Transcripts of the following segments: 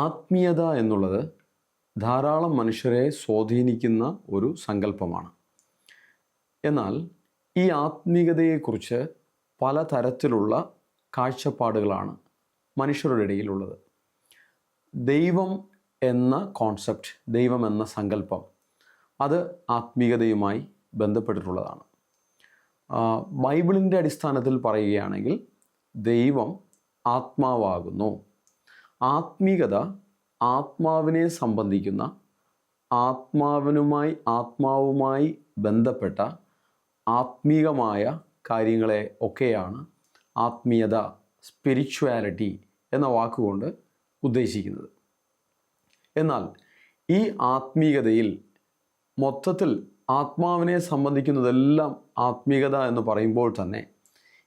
ആത്മീയത എന്നുള്ളത് ധാരാളം മനുഷ്യരെ സ്വാധീനിക്കുന്ന ഒരു സങ്കല്പമാണ്. എന്നാൽ ഈ ആത്മീയതയെക്കുറിച്ച് പലതരത്തിലുള്ള കാഴ്ചപ്പാടുകളാണ് മനുഷ്യരുടെ ഇടയിലുള്ളത്. ദൈവം എന്ന കോൺസെപ്റ്റ്, ദൈവം എന്ന സങ്കല്പം, അത് ആത്മീയതയുമായി ബന്ധപ്പെട്ടിട്ടുള്ളതാണ്. ബൈബിളിൻ്റെ അടിസ്ഥാനത്തിൽ പറയുകയാണെങ്കിൽ ദൈവം ആത്മാവാകുന്നു. ആത്മീയത ആത്മാവിനെ സംബന്ധിക്കുന്ന, ആത്മാവുമായി ബന്ധപ്പെട്ട ആത്മീകമായ കാര്യങ്ങളെ ഒക്കെയാണ് ആത്മീയത, സ്പിരിച്വാലിറ്റി എന്ന വാക്കുകൊണ്ട് ഉദ്ദേശിക്കുന്നത്. എന്നാൽ ഈ ആത്മീയതയിൽ മൊത്തത്തിൽ ആത്മാവിനെ സംബന്ധിക്കുന്നതെല്ലാം ആത്മീയത എന്ന് പറയുമ്പോൾ തന്നെ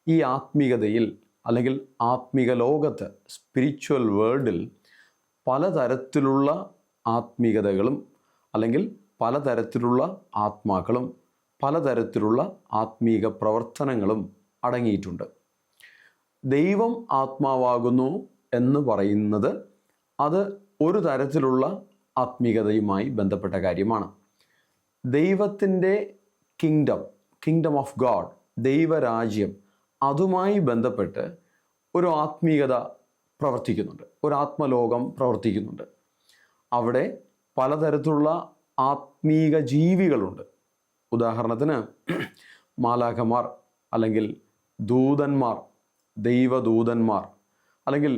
ഈ ആത്മീയതയിൽ അല്ലെങ്കിൽ ആത്മീക ലോകത്ത്, സ്പിരിച്വൽ വേൾഡിൽ പലതരത്തിലുള്ള ആത്മീയതകളും അല്ലെങ്കിൽ പലതരത്തിലുള്ള ആത്മാക്കളും പലതരത്തിലുള്ള ആത്മീക പ്രവർത്തനങ്ങളും അടങ്ങിയിട്ടുണ്ട്. ദൈവം ആത്മാവാകുന്നു എന്ന് പറയുന്നത് അത് ഒരു തരത്തിലുള്ള ആത്മീയതയുമായി ബന്ധപ്പെട്ട കാര്യമാണ്. ദൈവത്തിൻ്റെ കിങ്ഡം ഓഫ് ഗോഡ്, ദൈവരാജ്യം, അതുമായി ബന്ധപ്പെട്ട് ഒരു ആത്മീയത പ്രവർത്തിക്കുന്നുണ്ട്, ഒരു ആത്മലോകം പ്രവർത്തിക്കുന്നുണ്ട്. അവിടെ പലതരത്തിലുള്ള ആത്മീക ജീവികളുണ്ട്. ഉദാഹരണത്തിന് മാലാഖമാർ അല്ലെങ്കിൽ ദൂതന്മാർ, ദൈവദൂതന്മാർ, അല്ലെങ്കിൽ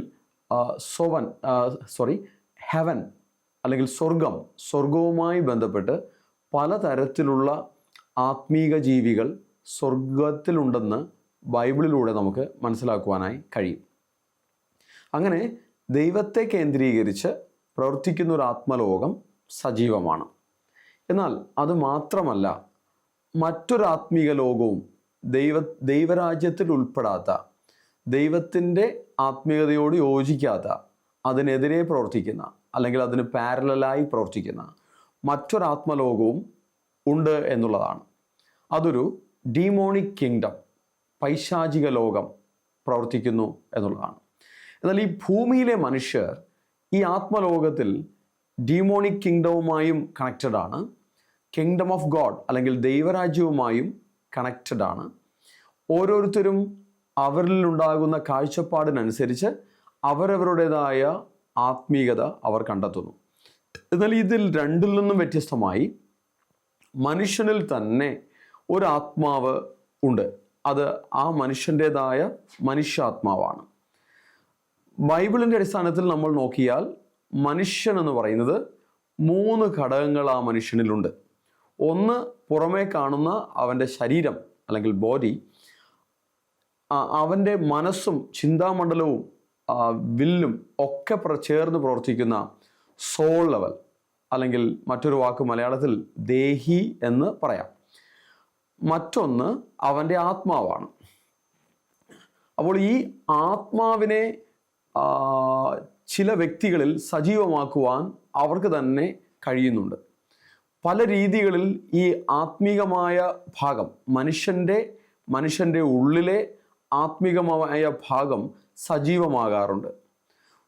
ഹെവൻ അല്ലെങ്കിൽ സ്വർഗവുമായി ബന്ധപ്പെട്ട് പലതരത്തിലുള്ള ആത്മീക ജീവികൾ സ്വർഗത്തിലുണ്ടെന്ന് ബൈബിളിലൂടെ നമുക്ക് മനസ്സിലാക്കുവാനായി കഴിയും. അങ്ങനെ ദൈവത്തെ കേന്ദ്രീകരിച്ച് പ്രവർത്തിക്കുന്ന ഒരു ആത്മലോകം സജീവമാണ്. എന്നാൽ അത് മാത്രമല്ല, മറ്റൊരു ആത്മീക ലോകവും ദൈവരാജ്യത്തിൽ ഉൾപ്പെടാത്ത, ദൈവത്തിൻ്റെ ആത്മീയതയോട് യോജിക്കാത്ത, അതിനെതിരെ പ്രവർത്തിക്കുന്ന അല്ലെങ്കിൽ അതിന് പാരലലായി പ്രവർത്തിക്കുന്ന മറ്റൊരാത്മലോകവും ഉണ്ട് എന്നുള്ളതാണ്. അതൊരു ഡീമോണിക് കിങ്ഡം, പൈശാചിക ലോകം പ്രവർത്തിക്കുന്നു എന്നുള്ളതാണ്. എന്നാൽ ഈ ഭൂമിയിലെ മനുഷ്യർ ഈ ആത്മലോകത്തിൽ ഡീമോണിക് കിങ്ഡവുമായും കണക്റ്റഡ് ആണ്, കിങ്ഡം ഓഫ് ഗോഡ് അല്ലെങ്കിൽ ദൈവരാജ്യവുമായും കണക്റ്റഡ് ആണ്. ഓരോരുത്തരും അവരിലുണ്ടാകുന്ന കാഴ്ചപ്പാടിനനുസരിച്ച് അവരവരുടേതായ ആത്മീയത അവർ കണ്ടെത്തുന്നു. എന്നാൽ ഇതിൽ രണ്ടിൽ നിന്നും വ്യത്യസ്തമായി മനുഷ്യനിൽ തന്നെ ഒരു ആത്മാവ് ഉണ്ട്. അത് ആ മനുഷ്യൻ്റെതായ മനുഷ്യാത്മാവാണ്. ബൈബിളിൻ്റെ അടിസ്ഥാനത്തിൽ നമ്മൾ നോക്കിയാൽ മനുഷ്യൻ എന്ന് പറയുന്നത് 3 ഘടകങ്ങൾ ആ മനുഷ്യനിലുണ്ട്. ഒന്ന്, പുറമേ കാണുന്ന അവൻ്റെ ശരീരം അല്ലെങ്കിൽ ബോഡി, അവൻ്റെ മനസ്സും ചിന്താമണ്ഡലവും വില്ലും ഒക്കെ ചേർന്ന് പ്രവർത്തിക്കുന്ന സോൾ ലെവൽ, അല്ലെങ്കിൽ മറ്റൊരു വാക്ക് മലയാളത്തിൽ ദേഹി എന്ന് പറയാം. മറ്റൊന്ന് അവൻ്റെ ആത്മാവാണ്. അപ്പോൾ ഈ ആത്മാവിനെ ചില വ്യക്തികളിൽ സജീവമാക്കുവാൻ അവർക്ക് തന്നെ കഴിയുന്നുണ്ട്. പല രീതികളിൽ ഈ ആത്മീകമായ ഭാഗം, മനുഷ്യൻ്റെ ഉള്ളിലെ ആത്മീകമായ ഭാഗം സജീവമാകാറുണ്ട്.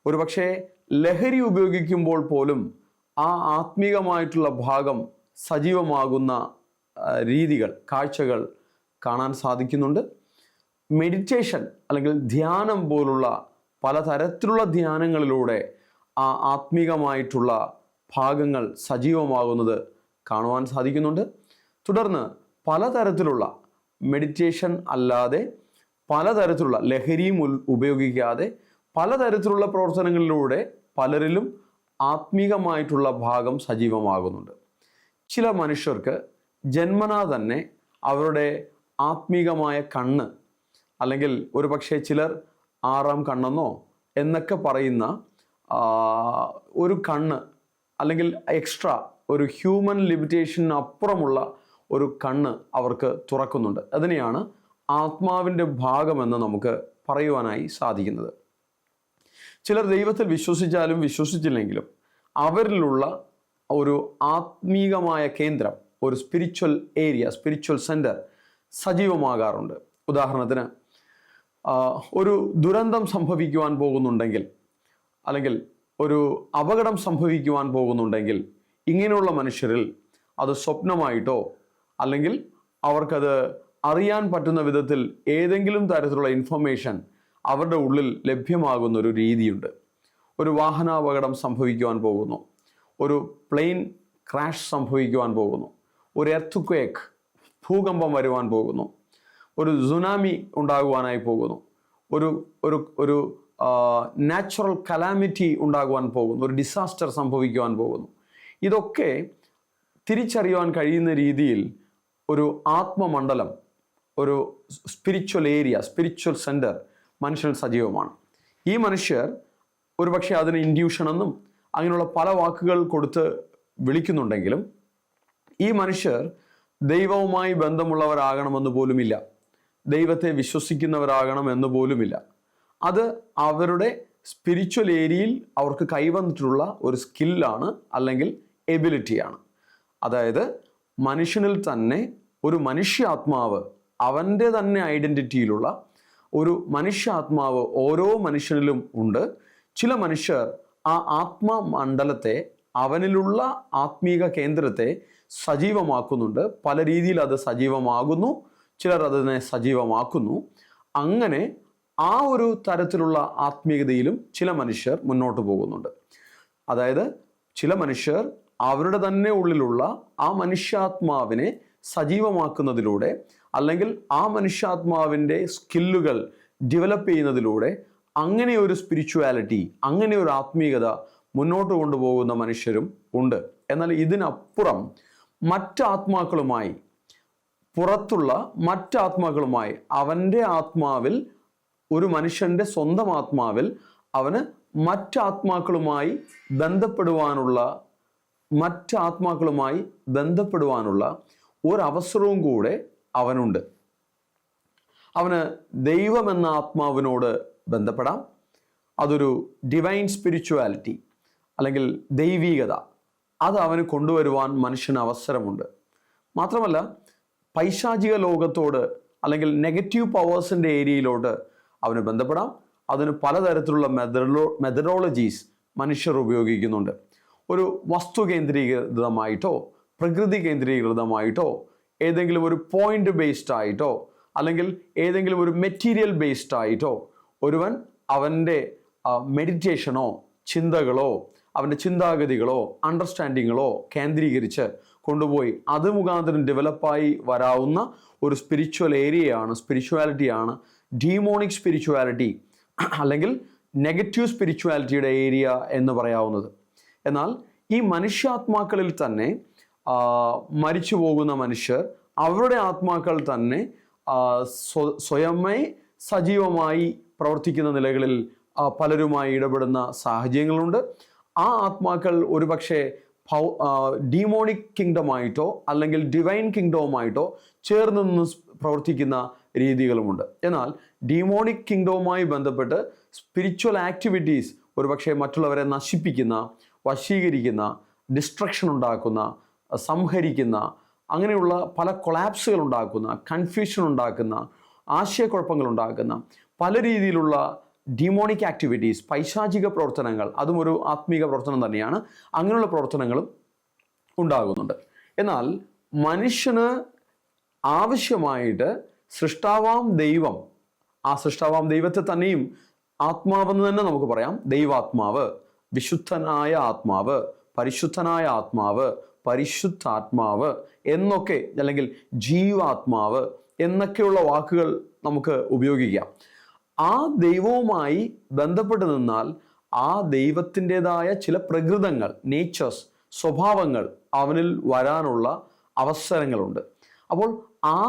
ഒരുപക്ഷെ ലഹരി ഉപയോഗിക്കുമ്പോൾ പോലും ആ ആത്മീകമായിട്ടുള്ള ഭാഗം സജീവമാകുന്ന രീതികൾ, കാഴ്ചകൾ കാണാൻ സാധിക്കുന്നുണ്ട്. മെഡിറ്റേഷൻ അല്ലെങ്കിൽ ധ്യാനം പോലുള്ള പലതരത്തിലുള്ള ധ്യാനങ്ങളിലൂടെ ആ ആത്മീകമായിട്ടുള്ള ഭാഗങ്ങൾ സജീവമാകുന്നത് കാണുവാൻ സാധിക്കുന്നുണ്ട്. തുടർന്ന് പലതരത്തിലുള്ള മെഡിറ്റേഷൻ അല്ലാതെ പലതരത്തിലുള്ള ലഹരിയും ഉപയോഗിക്കാതെ പലതരത്തിലുള്ള പ്രവർത്തനങ്ങളിലൂടെ പലരിലും ആത്മീകമായിട്ടുള്ള ഭാഗം സജീവമാകുന്നുണ്ട്. ചില മനുഷ്യർക്ക് ജന്മനാ തന്നെ അവരുടെ ആത്മീകമായ കണ്ണ്, അല്ലെങ്കിൽ ഒരു പക്ഷേ ചിലർ 6ാം കണ്ണെന്നോ എന്നൊക്കെ പറയുന്ന ഒരു കണ്ണ്, അല്ലെങ്കിൽ എക്സ്ട്രാ ഒരു ഹ്യൂമൻ ലിമിറ്റേഷന് അപ്പുറമുള്ള ഒരു കണ്ണ് അവർക്ക് തുറക്കുന്നുണ്ട്. അതിനെയാണ് ആത്മാവിൻ്റെ ഭാഗമെന്ന് നമുക്ക് പറയുവാനായി സാധിക്കുന്നത്. ചിലർ ദൈവത്തിൽ വിശ്വസിച്ചാലും വിശ്വസിച്ചില്ലെങ്കിലും അവരിലുള്ള ഒരു ആത്മീകമായ കേന്ദ്രം, ഒരു സ്പിരിച്വൽ ഏരിയ, സ്പിരിച്വൽ സെൻറ്റർ സജീവമാകാറുണ്ട്. ഉദാഹരണത്തിന് ഒരു ദുരന്തം സംഭവിക്കുവാൻ പോകുന്നുണ്ടെങ്കിൽ, അല്ലെങ്കിൽ ഒരു അപകടം സംഭവിക്കുവാൻ പോകുന്നുണ്ടെങ്കിൽ ഇങ്ങനെയുള്ള മനുഷ്യരിൽ അത് സ്വപ്നമായിട്ടോ അല്ലെങ്കിൽ അവർക്കത് അറിയാൻ പറ്റുന്ന വിധത്തിൽ ഏതെങ്കിലും തരത്തിലുള്ള ഇൻഫർമേഷൻ അവരുടെ ഉള്ളിൽ ലഭ്യമാകുന്ന ഒരു രീതിയുണ്ട്. ഒരു വാഹനാപകടം സംഭവിക്കുവാൻ പോകുന്നു, ഒരു പ്ലെയിൻ ക്രാഷ് സംഭവിക്കുവാൻ പോകുന്നു, ഒരു എർത്ത് ഭൂകമ്പം വരുവാൻ പോകുന്നു, ഒരു സുനാമി ഉണ്ടാകുവാനായി പോകുന്നു, ഒരു ഒരു ഒരു നാച്ചുറൽ കലാമിറ്റി ഉണ്ടാകുവാൻ പോകുന്നു, ഒരു ഡിസാസ്റ്റർ സംഭവിക്കുവാൻ പോകുന്നു. ഇതൊക്കെ തിരിച്ചറിയുവാൻ കഴിയുന്ന രീതിയിൽ ഒരു ആത്മമണ്ഡലം, ഒരു സ്പിരിച്വൽ ഏരിയ, സ്പിരിച്വൽ സെൻറ്റർ മനുഷ്യൻ സജീവമാണ്. ഈ മനുഷ്യർ ഒരുപക്ഷെ അതിന് ഇൻഡ്യൂഷൻ എന്നും അങ്ങനെയുള്ള പല വാക്കുകൾ കൊടുത്ത് വിളിക്കുന്നുണ്ടെങ്കിലും ഈ മനുഷ്യർ ദൈവവുമായി ബന്ധമുള്ളവരാകണമെന്ന് പോലുമില്ല, ദൈവത്തെ വിശ്വസിക്കുന്നവരാകണമെന്ന് പോലുമില്ല. അത് അവരുടെ സ്പിരിച്വൽ ഏരിയയിൽ അവർക്ക് കൈവന്നിട്ടുള്ള ഒരു സ്കില്ലാണ് അല്ലെങ്കിൽ എബിലിറ്റിയാണ്. അതായത് മനുഷ്യനിൽ തന്നെ ഒരു മനുഷ്യാത്മാവ്, അവൻ്റെ തന്നെ ഐഡൻറ്റിറ്റിയിലുള്ള ഒരു മനുഷ്യാത്മാവ് ഓരോ മനുഷ്യനിലും ഉണ്ട്. ചില മനുഷ്യർ ആ ആത്മമണ്ഡലത്തെ, അവനിലുള്ള ആത്മീക കേന്ദ്രത്തെ സജീവമാക്കുന്നുണ്ട്. പല രീതിയിൽ അത് സജീവമാകുന്നു, ചിലർ അതിനെ സജീവമാക്കുന്നു. അങ്ങനെ ആ ഒരു തരത്തിലുള്ള ആത്മീയതയിലും ചില മനുഷ്യർ മുന്നോട്ട് പോകുന്നുണ്ട്. അതായത് ചില മനുഷ്യർ അവരുടെ തന്നെ ഉള്ളിലുള്ള ആ മനുഷ്യാത്മാവിനെ സജീവമാക്കുന്നതിലൂടെ അല്ലെങ്കിൽ ആ മനുഷ്യാത്മാവിൻ്റെ സ്കില്ലുകൾ ഡെവലപ്പ് ചെയ്യുന്നതിലൂടെ അങ്ങനെ ഒരു സ്പിരിച്വാലിറ്റി, അങ്ങനെ ഒരു ആത്മീയത മുന്നോട്ട് കൊണ്ടുപോകുന്ന മനുഷ്യരും ഉണ്ട്. എന്നാൽ ഇതിനപ്പുറം മറ്റാത്മാക്കളുമായി, പുറത്തുള്ള മറ്റാത്മാക്കളുമായി, അവൻ്റെ ആത്മാവിൽ, ഒരു മനുഷ്യൻ്റെ സ്വന്തം ആത്മാവിൽ അവന് മറ്റാത്മാക്കളുമായി ബന്ധപ്പെടുവാനുള്ള ഒരവസരവും കൂടെ അവനുണ്ട്. അവന് ദൈവമെന്ന ആത്മാവിനോട് ബന്ധപ്പെടാം. അതൊരു ഡിവൈൻ സ്പിരിച്വാലിറ്റി അല്ലെങ്കിൽ ദൈവീകത, അത് അവന് കൊണ്ടുവരുവാൻ മനുഷ്യന് അവസരമുണ്ട്. മാത്രമല്ല പൈശാചിക ലോകത്തോട് അല്ലെങ്കിൽ നെഗറ്റീവ് പവേഴ്സിൻ്റെ ഏരിയയിലോട്ട് അവന് ബന്ധപ്പെടാം. അതിന് പലതരത്തിലുള്ള മെത്തഡോളജീസ് മനുഷ്യർ ഉപയോഗിക്കുന്നുണ്ട്. ഒരു വസ്തു കേന്ദ്രീകൃതമായിട്ടോ പ്രകൃതി കേന്ദ്രീകൃതമായിട്ടോ ഏതെങ്കിലും ഒരു പോയിന്റ് ബേസ്ഡ് ആയിട്ടോ അല്ലെങ്കിൽ ഏതെങ്കിലും ഒരു മെറ്റീരിയൽ ബേസ്ഡ് ആയിട്ടോ ഒരുവൻ അവൻ്റെ മെഡിറ്റേഷനോ ചിന്തകളോ അവൻ്റെ ചിന്താഗതികളോ അണ്ടർസ്റ്റാൻഡിങ്ങുകളോ കേന്ദ്രീകരിച്ച് കൊണ്ടുപോയി അത് മുഖാന്തരം ഡെവലപ്പായി വരാവുന്ന ഒരു സ്പിരിച്വൽ ഏരിയയാണ്, സ്പിരിച്വാലിറ്റിയാണ് ഡീമോണിക് സ്പിരിച്വാലിറ്റി അല്ലെങ്കിൽ നെഗറ്റീവ് സ്പിരിച്വാലിറ്റിയുടെ ഏരിയ എന്ന് പറയാവുന്നത്. എന്നാൽ ഈ മനുഷ്യാത്മാക്കളിൽ തന്നെ മരിച്ചു പോകുന്ന മനുഷ്യർ അവരുടെ ആത്മാക്കൾ തന്നെ സ്വയമേ സജീവമായി പ്രവർത്തിക്കുന്ന നിലകളിൽ പലരുമായി ഇടപെടുന്ന സാഹചര്യങ്ങളുണ്ട്. ആ ആത്മാക്കൾ ഒരുപക്ഷെ ഡീമോണിക് കിങ്ഡമായിട്ടോ അല്ലെങ്കിൽ ഡിവൈൻ കിങ്ഡവുമായിട്ടോ ചേർന്ന് നിന്ന് പ്രവർത്തിക്കുന്ന രീതികളുമുണ്ട്. എന്നാൽ ഡീമോണിക് കിങ്ഡവുമായി ബന്ധപ്പെട്ട് സ്പിരിച്വൽ ആക്ടിവിറ്റീസ് ഒരുപക്ഷെ മറ്റുള്ളവരെ നശിപ്പിക്കുന്ന, വശീകരിക്കുന്ന, ഡിസ്ട്രക്ഷൻ ഉണ്ടാക്കുന്ന, സംഹരിക്കുന്ന, അങ്ങനെയുള്ള പല കൊളാപ്സുകൾ ഉണ്ടാക്കുന്ന, കൺഫ്യൂഷൻ ഉണ്ടാക്കുന്ന, ആശയക്കുഴപ്പങ്ങൾ ഉണ്ടാക്കുന്ന പല രീതിയിലുള്ള ഡീമോണിക് ആക്ടിവിറ്റീസ്, പൈശാചിക പ്രവർത്തനങ്ങൾ, അതും ഒരു ആത്മീക പ്രവർത്തനം തന്നെയാണ്, അങ്ങനെയുള്ള പ്രവർത്തനങ്ങളും ഉണ്ടാകുന്നുണ്ട്. എന്നാൽ മനുഷ്യന് ആവശ്യമായിട്ട് സൃഷ്ടാവാം ദൈവം, ആ സൃഷ്ടാവാം ദൈവത്തെ തന്നെയും ആത്മാവെന്ന് തന്നെ നമുക്ക് പറയാം. ദൈവാത്മാവ്, വിശുദ്ധനായ ആത്മാവ്, പരിശുദ്ധനായ ആത്മാവ്, പരിശുദ്ധാത്മാവ് എന്നൊക്കെ, അല്ലെങ്കിൽ ജീവാത്മാവ് എന്നൊക്കെയുള്ള വാക്കുകൾ നമുക്ക് ഉപയോഗിക്കാം. ആ ദൈവവുമായി ബന്ധപ്പെട്ട് നിന്നാൽ ആ ദൈവത്തിൻ്റെതായ ചില പ്രകൃതങ്ങൾ, നേച്ചേഴ്സ്, സ്വഭാവങ്ങൾ അവനിൽ വരാനുള്ള അവസരങ്ങളുണ്ട്. അപ്പോൾ ആ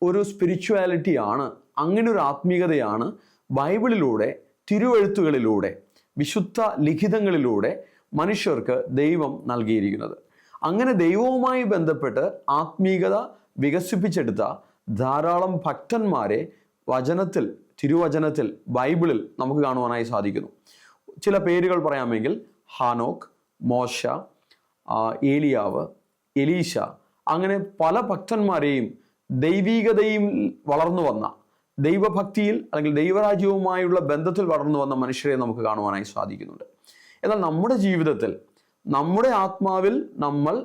ഒരു സ്പിരിച്വാലിറ്റിയാണ്, അങ്ങനെ ഒരു ആത്മീയതയാണ് ബൈബിളിലൂടെ, തിരുവെഴുത്തുകളിലൂടെ, വിശുദ്ധ ലിഖിതങ്ങളിലൂടെ മനുഷ്യർക്ക് ദൈവം നൽകിയിരിക്കുന്നത്. അങ്ങനെ ദൈവവുമായി ബന്ധപ്പെട്ട് ആത്മീയത വികസിപ്പിച്ചെടുത്ത ധാരാളം ഭക്തന്മാരെ വചനത്തിൽ, തിരുവചനത്തിൽ, ബൈബിളിൽ നമുക്ക് കാണുവാനായി സാധിക്കുന്നു. ചില പേരുകൾ പറയാമെങ്കിൽ ഹാനോക്ക്, മോശ, ഏലിയാവ്, എലീശ, അങ്ങനെ പല ഭക്തന്മാരെയും ദൈവീകതയിൽ വളർന്നു വന്ന, ദൈവഭക്തിയിൽ അല്ലെങ്കിൽ ദൈവരാജ്യവുമായുള്ള ബന്ധത്തിൽ വളർന്നു വന്ന മനുഷ്യരെ നമുക്ക് കാണുവാനായി സാധിക്കുന്നുണ്ട്. എന്നാൽ നമ്മുടെ ജീവിതത്തിൽ നമ്മുടെ ആത്മാവിൽ നമ്മൾ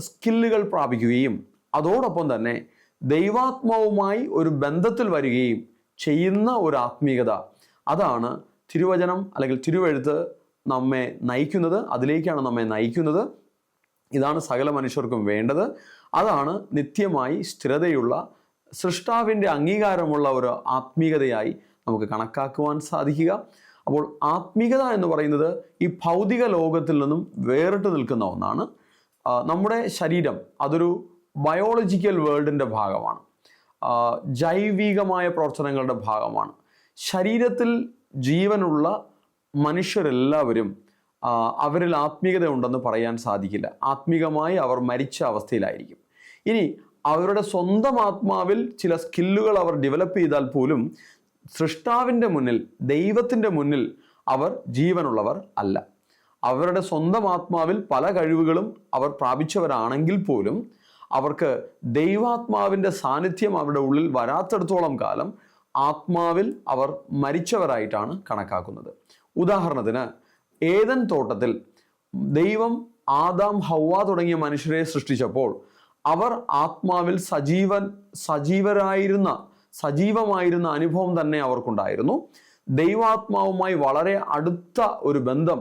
സ്കില്ലുകൾ പ്രാപിക്കുകയും അതോടൊപ്പം തന്നെ ദൈവാത്മാവുമായി ഒരു ബന്ധത്തിൽ വരികയും ചെയ്യുന്ന ഒരു ആത്മീയത, അതാണ് തിരുവചനം അല്ലെങ്കിൽ തിരുവെഴുത്ത് നമ്മെ നയിക്കുന്നത്. അതിലേക്കാണ് നമ്മെ നയിക്കുന്നത്. ഇതാണ് സകല മനുഷ്യർക്കും വേണ്ടത്. അതാണ് നിത്യമായി സ്ഥിരതയുള്ള സൃഷ്ടാവിൻ്റെ അംഗീകാരമുള്ള ഒരു ആത്മീയതയായി നമുക്ക് കണക്കാക്കുവാൻ സാധിക്കുക. അപ്പോൾ ആത്മീയത എന്ന് പറയുന്നത് ഈ ഭൗതിക ലോകത്തിൽ നിന്നും വേറിട്ട് നിൽക്കുന്ന ഒന്നാണ്. നമ്മുടെ ശരീരം അതൊരു ബയോളജിക്കൽ വേൾഡിൻ്റെ ഭാഗമാണ്, ജൈവികമായ പ്രവർത്തനങ്ങളുടെ ഭാഗമാണ്. ശരീരത്തിൽ ജീവനുള്ള മനുഷ്യരെല്ലാവരും അവരിൽ ആത്മീയത ഉണ്ടെന്ന് പറയാൻ സാധിക്കില്ല. ആത്മീകമായി അവർ മരിച്ച അവസ്ഥയിലായിരിക്കും. ഇനി അവരുടെ സ്വന്തം ആത്മാവിൽ ചില സ്കില്ലുകൾ അവർ ഡെവലപ്പ് ചെയ്താൽ പോലും സൃഷ്ടാവിൻ്റെ മുന്നിൽ, ദൈവത്തിൻ്റെ മുന്നിൽ അവർ ജീവനുള്ളവർ അല്ല. അവരുടെ സ്വന്തം ആത്മാവിൽ പല കഴിവുകളും അവർ പ്രാപിച്ചവരാണെങ്കിൽ പോലും അവർക്ക് ദൈവാത്മാവിൻ്റെ സാന്നിധ്യം അവരുടെ ഉള്ളിൽ വരാത്തിടത്തോളം കാലം ആത്മാവിൽ അവർ മരിച്ചവരായിട്ടാണ് കണക്കാക്കുന്നത്. ഉദാഹരണത്തിന്, ഏദൻ തോട്ടത്തിൽ ദൈവം ആദാം, ഹവ്വ തുടങ്ങിയ മനുഷ്യരെ സൃഷ്ടിച്ചപ്പോൾ അവർ ആത്മാവിൽ സജീവമായിരുന്ന അനുഭവം തന്നെ അവർക്കുണ്ടായിരുന്നു. ദൈവാത്മാവുമായി വളരെ അടുത്ത ഒരു ബന്ധം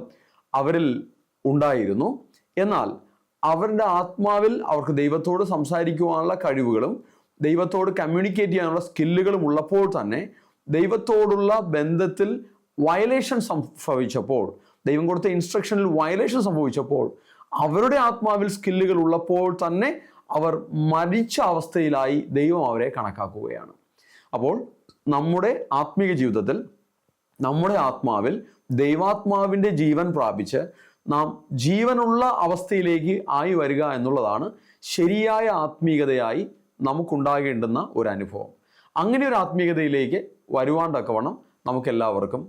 അവരിൽ ഉണ്ടായിരുന്നു. എന്നാൽ അവരുടെ ആത്മാവിൽ അവർക്ക് ദൈവത്തോട് സംസാരിക്കുവാനുള്ള കഴിവുകളും ദൈവത്തോട് കമ്മ്യൂണിക്കേറ്റ് ചെയ്യാനുള്ള സ്കില്ലുകളും ഉള്ളപ്പോൾ തന്നെ ദൈവത്തോടുള്ള ബന്ധത്തിൽ വയലേഷൻ സംഭവിച്ചപ്പോൾ, ദൈവം കൊടുത്ത ഇൻസ്ട്രക്ഷനിൽ വയലേഷൻ സംഭവിച്ചപ്പോൾ, അവരുടെ ആത്മാവിൽ സ്കില്ലുകൾ ഉള്ളപ്പോൾ തന്നെ അവർ മരിച്ച അവസ്ഥയിലായി ദൈവം അവരെ കണക്കാക്കുകയാണ്. അപ്പോൾ നമ്മുടെ ആത്മീയ ജീവിതത്തിൽ നമ്മുടെ ആത്മാവിൽ ദൈവാത്മാവിൻ്റെ ജീവൻ പ്രാപിച്ച് നാം ജീവനുള്ള അവസ്ഥയിലേക്ക് ആയി വരിക എന്നുള്ളതാണ് ശരിയായ ആത്മീയതയായി നമുക്കുണ്ടാകേണ്ടുന്ന ഒരു അനുഭവം. അങ്ങനെ ഒരു ആത്മീയതയിലേക്ക് വരുവാൻ തക്കവണ്ണം നമുക്കെല്ലാവർക്കും